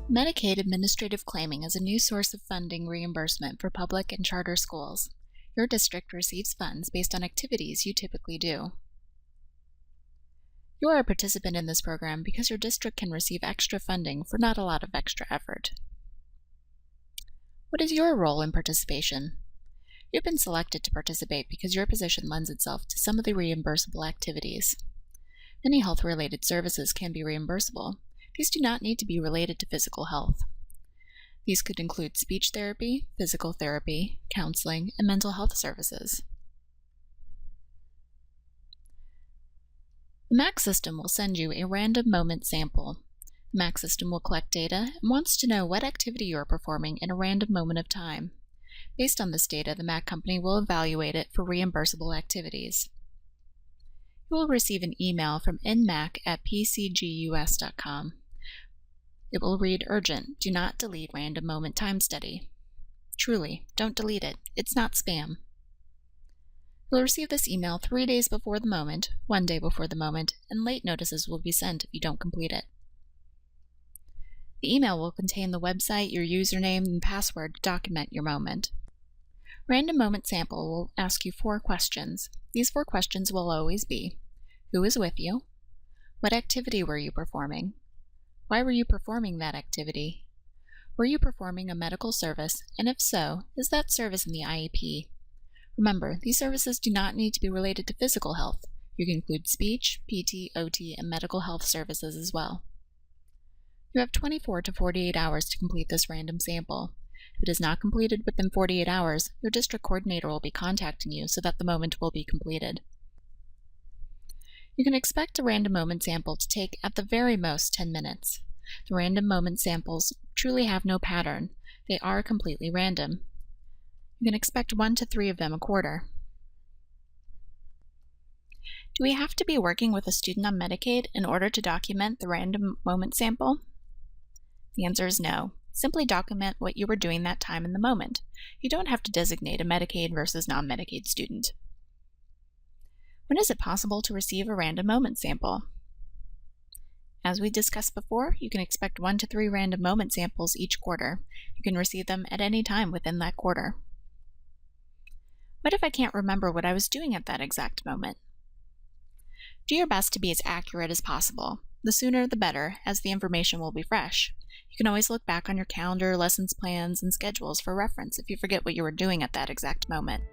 Medicaid Administrative Claiming is a new source of funding reimbursement for public and charter schools. Your district receives funds based on activities you typically do. You are a participant in this program because your district can receive extra funding for not a lot of extra effort. What is your role in participation? You've been selected to participate because your position lends itself to some of the reimbursable activities. Many health-related services can be reimbursable. These do not need to be related to physical health. These could include speech therapy, physical therapy, counseling, and mental health services. The MAC system will send you a random moment sample. The MAC system will collect data and wants to know what activity you are performing in a random moment of time. Based on this data, the MAC company will evaluate it for reimbursable activities. You will receive an email from nmac@pcgus.com. It will read, "Urgent, do not delete random moment time study." Truly, don't delete it. It's not spam. You'll receive this email 3 days before the moment, 1 day before the moment, and late notices will be sent if you don't complete it. The email will contain the website, your username, and password to document your moment. Random Moment Sample will ask you 4 questions. These 4 questions will always be: who is with you? What activity were you performing? Why were you performing that activity? Were you performing a medical service, and if so, is that service in the IEP? Remember, these services do not need to be related to physical health. You can include speech, PT, OT, and medical health services as well. You have 24 to 48 hours to complete this random sample. If it is not completed within 48 hours, your district coordinator will be contacting you so that the moment will be completed. You can expect a random moment sample to take at the very most 10 minutes. The random moment samples truly have no pattern. They are completely random. You can expect 1 to 3 of them a quarter. Do we have to be working with a student on Medicaid in order to document the random moment sample? The answer is no. Simply document what you were doing that time in the moment. You don't have to designate a Medicaid versus non-Medicaid student. When is it possible to receive a random moment sample? As we discussed before, you can expect 1 to 3 random moment samples each quarter. You can receive them at any time within that quarter. What if I can't remember what I was doing at that exact moment? Do your best to be as accurate as possible. The sooner the better, as the information will be fresh. You can always look back on your calendar, lessons plans, and schedules for reference if you forget what you were doing at that exact moment.